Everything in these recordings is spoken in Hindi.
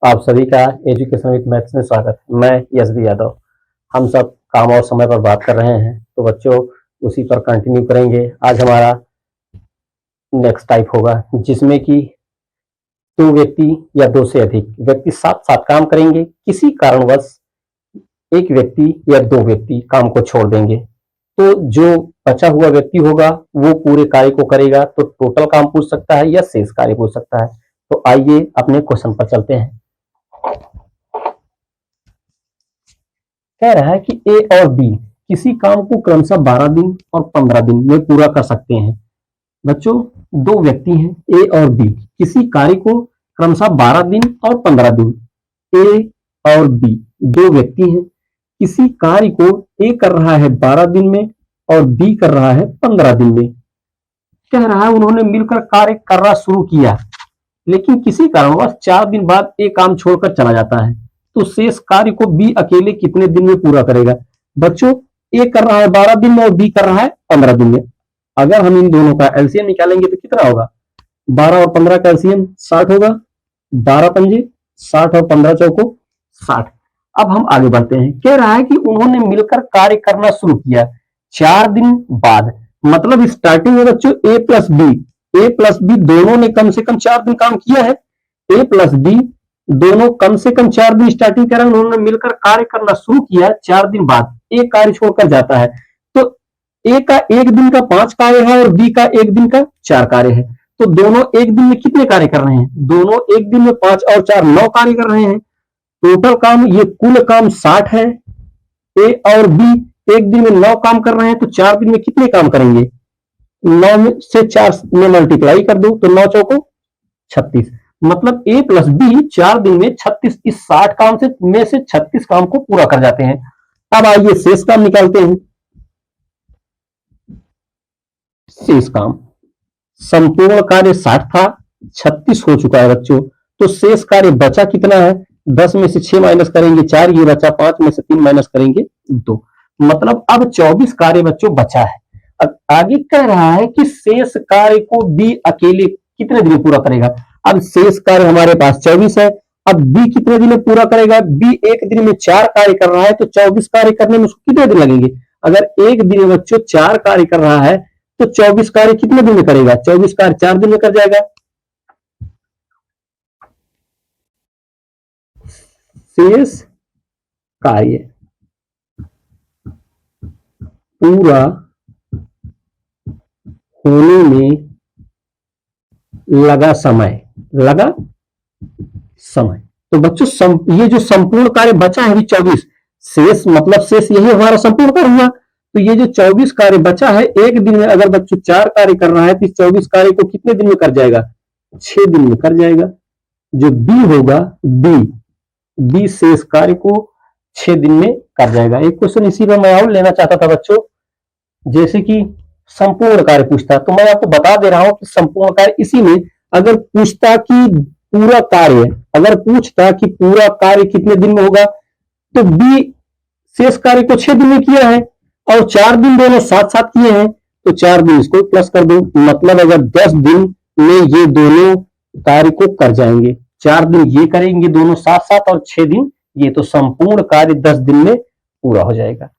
आप सभी का एजुकेशन विद मैथ्स में स्वागत है। मैं यशवी यादव। हम सब काम और समय पर बात कर रहे हैं, तो बच्चों उसी पर कंटिन्यू करेंगे। आज हमारा नेक्स्ट टाइप होगा जिसमें कि दो व्यक्ति या दो से अधिक व्यक्ति साथ साथ काम करेंगे। किसी कारणवश एक व्यक्ति या दो व्यक्ति काम को छोड़ देंगे, तो जो बचा हुआ व्यक्ति होगा वो पूरे कार्य को करेगा। तो टोटल काम पूछ सकता है या शेष कार्य पूछ सकता है। तो आइए अपने क्वेश्चन पर चलते हैं। कह रहा है कि ए और बी किसी काम को क्रमशः 12 दिन और 15 दिन में पूरा कर सकते हैं। बच्चों, दो व्यक्ति हैं ए और बी, किसी कार्य को क्रमशः 12 दिन और 15 दिन। ए और बी दो व्यक्ति हैं, किसी कार्य को ए कर रहा है 12 दिन में और बी कर रहा है 15 दिन में। कह रहा है उन्होंने मिलकर कार्य करना शुरू किया, लेकिन किसी कारणवश 4 दिन बाद ए काम छोड़कर चला जाता है, तो शेष कार्य को बी अकेले कितने दिन में पूरा करेगा। बच्चों, ए कर रहा है 12 दिन में और बी कर रहा है 15 दिन में। अगर हम इन दोनों का एलसीएम निकालेंगे तो कितना होगा? 12 और 15 का एलसीएम 60 होगा। 12 पंजे 60 और 15 चौको 60। अब हम आगे बढ़ते हैं। कह रहा है कि उन्होंने मिलकर कार्य करना शुरू किया 4 दिन बाद, मतलब स्टार्टिंग में बच्चों ए प्लस बी दोनों ने कम से कम 4 दिन काम किया है। ए प्लस बी दोनों कम से कम 4 दिन स्टार्टिंग करें, उन्होंने मिलकर कार्य करना शुरू किया। 4 दिन बाद ए कार्य छोड़कर जाता है, तो ए का एक दिन का 5 कार्य है और बी का एक दिन का 4 कार्य है। तो दोनों एक दिन में कितने कार्य कर रहे हैं? दोनों एक दिन में 5 और 4 9 कार्य कर रहे हैं। टोटल काम, ये कुल काम 60 है। ए और बी एक दिन में 9 काम कर रहे हैं, तो 4 दिन में कितने काम करेंगे? 9 से 4 में मल्टीप्लाई कर दो तो 9 चौको 36। मतलब ए प्लस बी 4 दिन में 36, इस 60 काम में से 36 काम को पूरा कर जाते हैं। अब आइए शेष काम निकालते हैं। शेष काम, संपूर्ण कार्य 60 था, 36 हो चुका है बच्चों, तो शेष कार्य बचा कितना है? 10 में से 6 माइनस करेंगे 4, ये बचा। 5 में से 3 माइनस करेंगे 2, मतलब अब 24 कार्य बच्चों बचा है। अब आगे कह रहा है कि शेष कार्य को बी अकेले कितने दिन में पूरा करेगा। अब शेष कार्य हमारे पास 24 है। अब बी कितने दिन में पूरा करेगा? बी एक दिन में 4 कार्य कर रहा है, तो 24 कार्य करने में उसको कितने दिन लगेंगे? अगर एक दिन में बच्चों 4 कार्य कर रहा है तो 24 कार्य कितने दिन में करेगा? 24 कार्य 4 दिन में कर जाएगा। शेष कार्य पूरा होने में लगा समय। तो बच्चों ये जो संपूर्ण कार्य बचा है 24, शेष मतलब शेष यही हमारा संपूर्ण कार्य हुआ। तो ये जो 24 कार्य बचा है, एक दिन में अगर बच्चों 4 कार्य कर रहा है तो 24 कार्य को कितने दिन में कर जाएगा? 6 दिन में कर जाएगा। जो बी होगा, बी शेष कार्य को 6 दिन में कर जाएगा। एक क्वेश्चन इसी पर मैं और लेना चाहता था बच्चों, जैसे कि संपूर्ण कार्य पूछता, तो मैं आपको बता दे रहा हूं कि संपूर्ण कार्य इसी में अगर पूछता कि पूरा कार्य, अगर पूछता कि पूरा कार्य कितने दिन में होगा, तो बी शेष कार्य को 6 दिन में किया है और 4 दिन दोनों साथ साथ किए हैं, तो 4 दिन इसको प्लस कर दो। मतलब अगर 10 दिन में ये दोनों कार्य को कर जाएंगे, 4 दिन ये करेंगे दोनों साथ साथ और 6 दिन ये, तो संपूर्ण कार्य 10 दिन में पूरा हो जाएगा।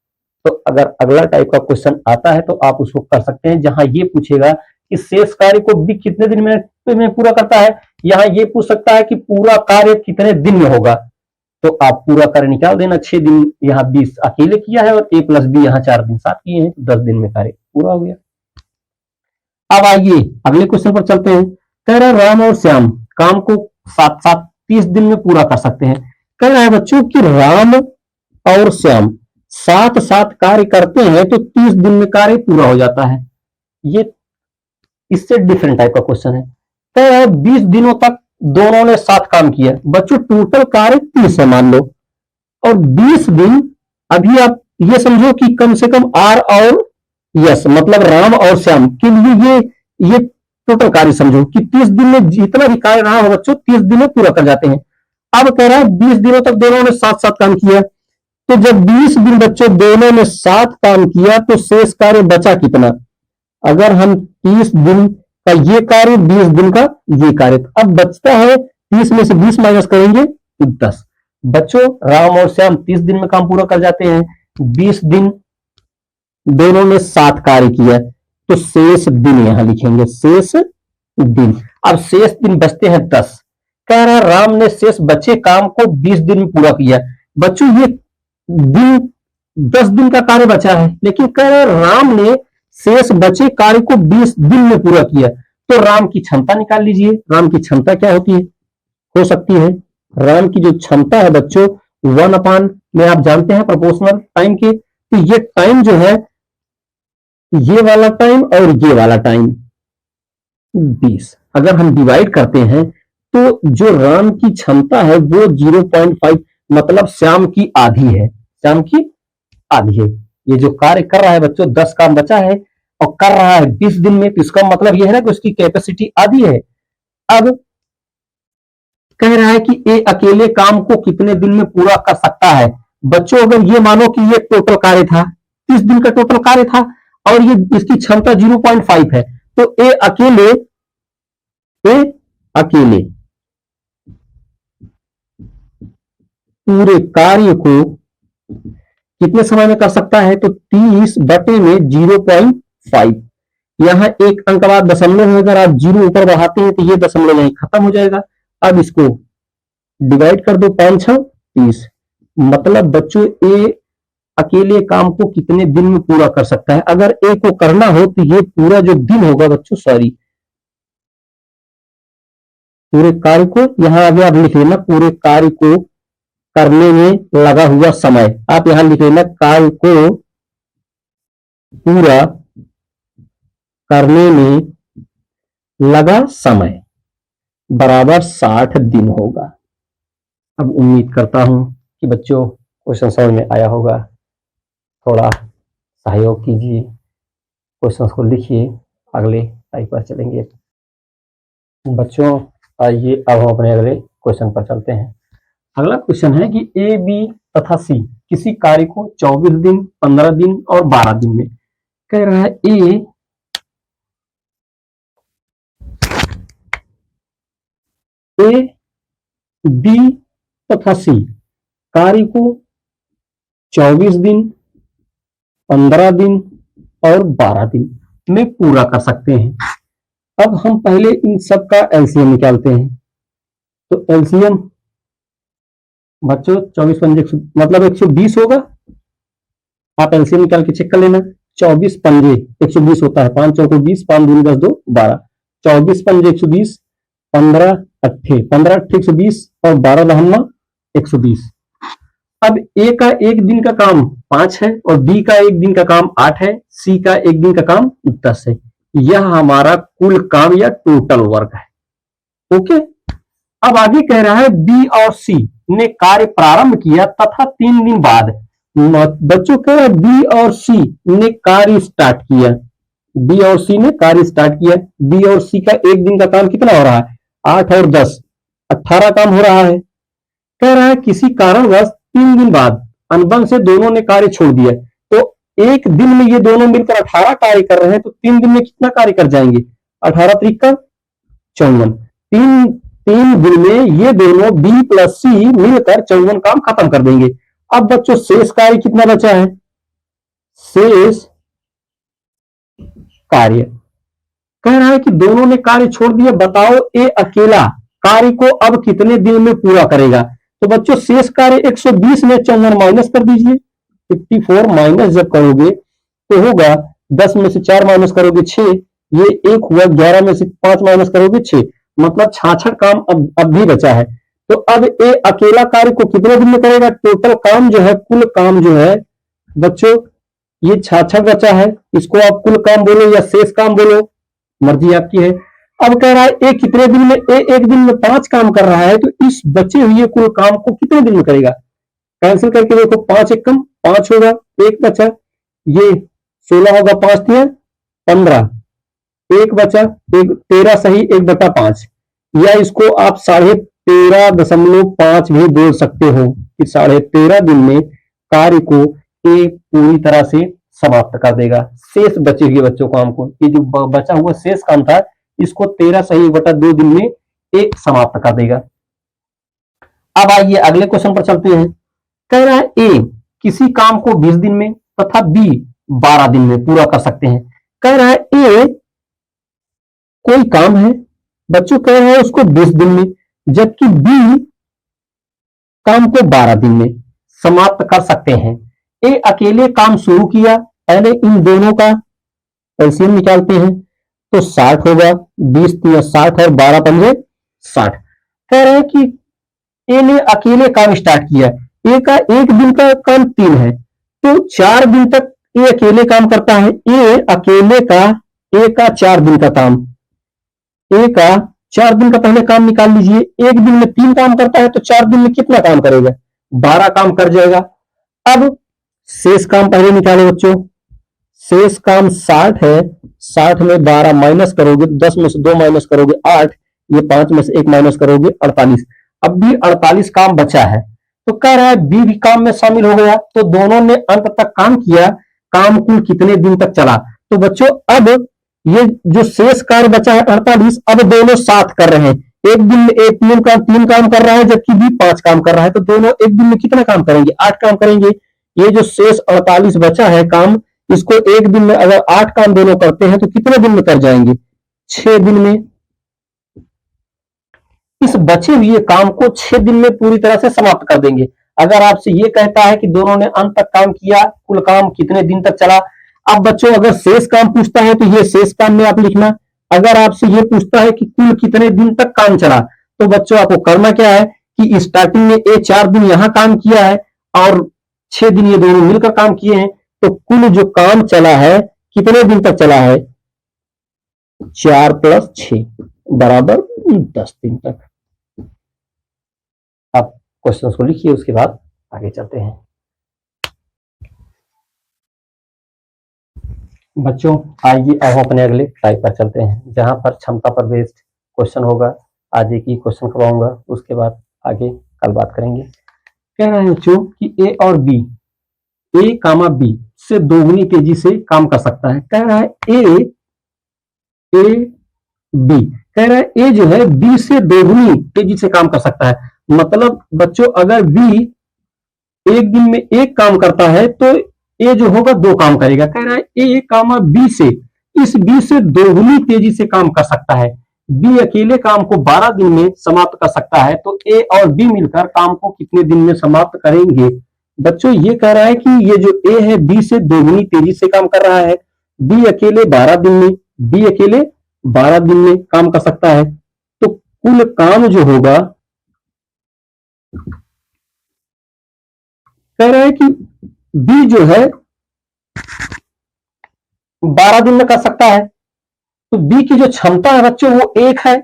तो अगर अगला टाइप का क्वेश्चन आता है तो आप उसको कर सकते हैं, जहां ये पूछेगा कि शेष कार्य को बी कितने दिन में पूरा करता है। यहां ये पूछ सकता है कि पूरा कार्य कितने दिन में होगा, तो आप पूरा कार्य निकाल देना। 6 दिन यहाँ 20 अकेले किया है और ए प्लस बी यहाँ 4 दिन साथ किए हैं, 10 दिन में कार्य पूरा हो गया। अब आइए अगले क्वेश्चन पर चलते हैं। कह रहा है राम और श्याम काम को साथ साथ 30 दिन में पूरा कर सकते हैं। कह रहा है बच्चों कि राम और श्याम साथ साथ कार्य करते हैं तो 30 दिन में कार्य पूरा हो जाता है। ये इससे डिफरेंट टाइप का क्वेश्चन है। कह रहा है 20 दिनों तक दोनों ने साथ काम किया। बच्चों टोटल कार्य 30 है मान लो, और 20 दिन, अभी आप ये समझो कि कम से कम आर और यस, मतलब राम और श्याम के लिए ये टोटल कार्य समझो कि 30 दिन में जितना भी कार्य रहा हो बच्चों 30 दिन में पूरा कर जाते हैं। अब कह रहा है 20 दिनों तक दोनों ने साथ साथ काम किया, तो जब 20 दिन बच्चों दोनों ने साथ काम किया तो शेष कार्य बचा कितना? अगर हम 30 दिन का ये कार्य, 20 दिन का ये कार्य, अब बचता है 30 में से 20 माइनस करेंगे 10। बच्चों राम और श्याम 30 दिन में काम पूरा कर जाते हैं, 20 दिन दोनों ने 7 कार्य किया, तो शेष दिन यहां लिखेंगे, शेष दिन। अब शेष दिन बचते हैं 10। कह रहा है राम ने शेष बचे काम को 20 दिन में पूरा किया। बच्चों ये दिन 10 दिन का कार्य बचा है, लेकिन कह रहा है राम ने शेष बचे कार्य को 20 दिन में पूरा किया। तो राम की क्षमता निकाल लीजिए। राम की क्षमता क्या होती है, हो सकती है राम की जो क्षमता है बच्चों 1 अपान में आप जानते हैं प्रोपोर्शनल टाइम के, तो ये टाइम जो है ये वाला टाइम और ये वाला टाइम 20 अगर हम डिवाइड करते हैं तो जो राम की क्षमता है वो 0.5 मतलब श्याम की आधी है, श्याम की आधी है। ये जो कार्य कर रहा है बच्चों 10 काम बचा है और कर रहा है 20 दिन में, तो इसका मतलब यह है ना कि उसकी कैपेसिटी आधी है। अब कह रहा है कि ये अकेले काम को कितने दिन में पूरा कर सकता है। बच्चों अगर ये मानो कि ये टोटल कार्य था, 30 दिन का टोटल कार्य था और ये इसकी क्षमता 0.5 है, तो ये अकेले पूरे कार्य को कितने समय में कर सकता है, तो 30 बटे में 0.5। यहां एक अंक बाद दशमलव में अगर आप 0 ऊपर बढ़ाते हैं तो ये दशमलव नहीं खत्म हो जाएगा। अब इसको डिवाइड कर दो, 5 6 30। मतलब बच्चों ए अकेले काम को कितने दिन में पूरा कर सकता है। अगर ए को करना हो तो ये पूरा जो दिन होगा बच्चों, सॉरी पूरे कार्य को यहां आगे आप लिख लेना, पूरे कार्य को करने में लगा हुआ समय आप यहां लिख लेना, कार्य को पूरा करने में लगा समय बराबर 60 दिन होगा। अब उम्मीद करता हूं कि बच्चों क्वेश्चन समझ में आया होगा। थोड़ा सहयोग कीजिए, क्वेश्चन को लिखिए, अगले टाइप पर चलेंगे। बच्चों आइए अब हम अपने अगले क्वेश्चन पर चलते हैं। अगला क्वेश्चन है कि ए, बी तथा सी किसी कार्य को 24 दिन, 15 दिन और 12 दिन में कह रहा है। ए, बी तथा सी कार्य को 24 दिन, 15 दिन और 12 दिन में पूरा कर सकते हैं। अब हम पहले इन सब का एलसीएम निकालते हैं। तो एलसीएम बच्चों 24 पंजे मतलब 120 होगा। आप एलसीएम निकाल के चेक कर लेना। 24 पंजे 120 होता है, 5 चौको 20, 5 दूनी 10 2 12, 24 पंजे 120, 15 अट्ठे 120 और 12 रहना 120। अब ए का एक दिन का काम 5 है और बी का एक दिन का काम 8 है, सी का एक दिन का काम 10 है। यह हमारा कुल काम या टोटल वर्क है। ओके, अब आगे कह रहा है बी और सी ने कार्य प्रारंभ किया तथा 3 दिन बाद बच्चों कह रहा है बी और सी ने कार्य स्टार्ट किया। बी और सी ने कार्य स्टार्ट किया। बी और सी का एक दिन का काम कितना हो रहा है, 8 और 10 18 काम हो रहा है। कह रहा है किसी कारणवश 3 दिन बाद अनबन से दोनों ने कार्य छोड़ दिया। तो एक दिन में ये दोनों मिलकर 18 कार्य कर रहे हैं, तो 3 दिन में कितना कार्य कर जाएंगे, 18 त्रिक का 54। तीन दिन में ये दोनों बी प्लस सी मिलकर 54 काम खत्म कर देंगे। अब बच्चों शेष कार्य कितना बचा है, शेष कार्य कह रहा है कि दोनों ने कार्य छोड़ दिया। बताओ ए अकेला कार्य को अब कितने दिन में पूरा करेगा। तो बच्चों शेष कार्य 120 में 54 माइनस कर दीजिए। 54 माइनस जब करोगे तो होगा 10 में से 4 माइनस करोगे 6, ये 1 हुआ। 11 में से 5 माइनस करोगे 6, मतलब 66 काम अब भी बचा है। तो अब ए अकेला कार्य को कितने दिन में करेगा। टोटल काम जो है, कुल काम जो है बच्चों ये 66 बचा है। इसको आप कुल काम बोलो या शेष काम बोलो, मर्जी आपकी है। अब कह रहा है ए कितने दिन में, ए एक दिन में 5 काम कर रहा है, तो इस बचे हुए कुल काम को कितने दिन में करेगा। कैंसिल करके देखो, 5 एक कम 5 होगा, 1 बचा, ये 16 होगा, 5 दिया 15, 1 बचा, 13 सही 1/5, या इसको आप 13.5 भी बोल सकते हो कि 13.5 दिन में कार्य को ए पूरी तरह से समाप्त कर देगा। शेष बचे हुए बच्चों काम को, ये जो बचा हुआ शेष काम था, इसको 13 सही 1/2 दिन में ए समाप्त कर देगा। अब आइए अगले क्वेश्चन पर चलते हैं। कह रहा है ए किसी काम को 20 दिन में तथा बी 12 दिन में पूरा कर सकते हैं। कह रहा है ए कोई काम है बच्चों, कह रहा है उसको 20 दिन में, जबकि बी काम को 12 दिन में समाप्त कर सकते हैं। ए अकेले काम शुरू किया, पहले इन दोनों का एलसीएम निकालते हैं तो 60 होगा, 20 3 60 और 12 15 60। कह रहे हैं कि ए ने अकेले काम स्टार्ट किया, ए का एक दिन का काम 3 है तो 4 दिन तक ए अकेले काम करता है। ए अकेले का ए का 4 दिन का काम, ए का 4 दिन का पहले काम निकाल लीजिए। एक दिन में 3 काम करता है तो 4 दिन में कितना काम करेगा, 12 काम कर जाएगा। अब शेष काम पहले निकाले बच्चों, शेष काम 60 है, 60 में 12 माइनस करोगे, 10 में से 2 माइनस करोगे 8, ये 5 में से 1 माइनस करोगे 48। अब भी 48 काम बचा है तो कह रहा है बी भी काम में शामिल हो गया, तो दोनों ने अंत तक काम किया। काम कुल कितने दिन तक चला, तो बच्चों अब ये जो शेष कार्य बचा है 48, अब दोनों साथ कर रहे हैं। एक दिन में एक 3 काम कर रहा है जबकि बी 5 काम कर रहा है, तो दोनों एक दिन में कितना काम करेंगे, 8 काम करेंगे। ये जो शेष 48 बचा है काम, इसको एक दिन में अगर 8 काम दोनों करते हैं तो कितने दिन में कर जाएंगे, 6 दिन में। इस बचे हुए काम को 6 दिन में पूरी तरह से समाप्त कर देंगे। अगर आपसे ये कहता है कि दोनों ने अंत तक काम किया, कुल काम कितने दिन तक चला। अब बच्चों अगर शेष काम पूछता है तो ये शेष काम में आप लिखना। अगर आपसे ये पूछता है कि कुल कितने दिन तक काम चला, तो बच्चों आपको करना क्या है कि स्टार्टिंग में ए 4 दिन यहां काम किया है और 6 दिन ये दोनों मिलकर काम किए हैं, तो कुल जो काम चला है कितने दिन तक चला है, 4 + 6 बराबर 10 दिन तक। आप क्वेश्चन को लिखिए, उसके बाद आगे चलते हैं। बच्चों आइए अब अपने अगले टाइप पर चलते हैं, जहां पर क्षमता पर बेस्ड क्वेश्चन होगा। आज एक ही क्वेश्चन करवाऊंगा, उसके बाद आगे कल बात करेंगे। कह रहे हैं बच्चों कि ए और बी, ए कामा बी से दोगुनी तेजी से काम कर सकता है। कह रहा है ए बी, कह रहा है ए जो है बी से दोगुनी तेजी से काम कर सकता है। मतलब बच्चों अगर बी एक दिन में एक काम करता है तो ए जो होगा 2 काम करेगा। कह रहा है ए कामा बी से, इस बी से दोगुनी तेजी से काम कर सकता है। बी अकेले काम को 12 दिन में समाप्त कर सकता है, तो ए और बी मिलकर काम को कितने दिन में समाप्त करेंगे। बच्चों ये कह रहा है कि ये जो ए है बी से दोगुनी तेजी से काम कर रहा है, बी अकेले 12 दिन में, बी अकेले 12 दिन में काम कर सकता है, तो कुल काम जो होगा, कह रहा है कि बी जो है 12 दिन में कर सकता है, तो बी की जो क्षमता है बच्चों वो 1 है।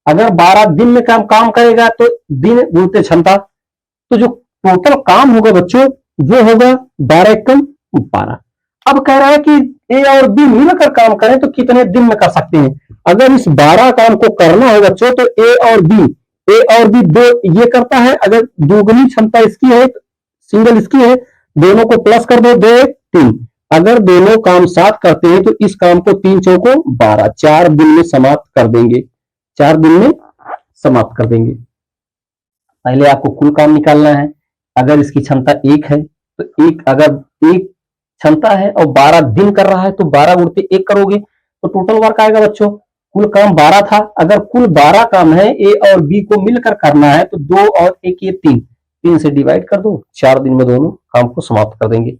अगर 12 दिन में काम करेगा तो दिन गुणते क्षमता, तो जो टोटल काम होगा बच्चों वो होगा 12 एकम 12। अब कह रहा है कि ए और बी मिलकर काम करें तो कितने दिन में कर सकते हैं। अगर इस 12 काम को करना है बच्चों तो ए और बी 2 ये करता है, अगर दोगुनी क्षमता इसकी है, सिंगल इसकी है, दोनों को प्लस कर दो, 2 1 3। अगर दोनों काम साथ करते हैं तो इस काम को 3 चौको 12, 4 दिन में समाप्त कर देंगे, 4 दिन में समाप्त कर देंगे। पहले आपको कुल काम निकालना है। अगर इसकी क्षमता 1 है तो अगर 1 क्षमता है और 12 दिन कर रहा है तो 12 गुणते 1 करोगे तो टोटल वर्क आएगा बच्चों। कुल काम 12 था, अगर कुल 12 काम है ए और बी को मिलकर करना है तो 2 और 1 ये 3 से डिवाइड कर दो, 4 दिन में दोनों काम को समाप्त कर देंगे।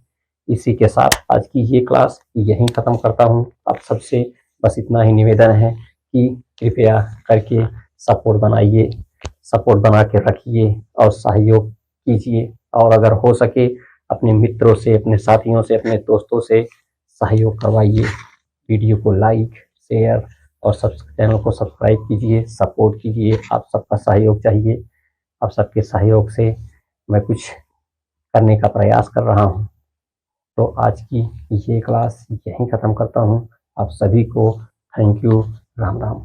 इसी के साथ आज की ये क्लास यहीं खत्म करता हूँ। आप सबसे बस इतना ही निवेदन है कि कृपया करके सपोर्ट बनाइए, सपोर्ट बना के रखिए और सहयोग कीजिए, और अगर हो सके अपने मित्रों से, अपने साथियों से, अपने दोस्तों से सहयोग करवाइए। वीडियो को लाइक, शेयर और चैनल को सब्सक्राइब कीजिए, सपोर्ट कीजिए। आप सबका सहयोग चाहिए। आप सबके सहयोग से मैं कुछ करने का प्रयास कर रहा हूँ। तो आज की ये क्लास यहीं ख़त्म करता हूँ। आप सभी को थैंक यू, राम राम।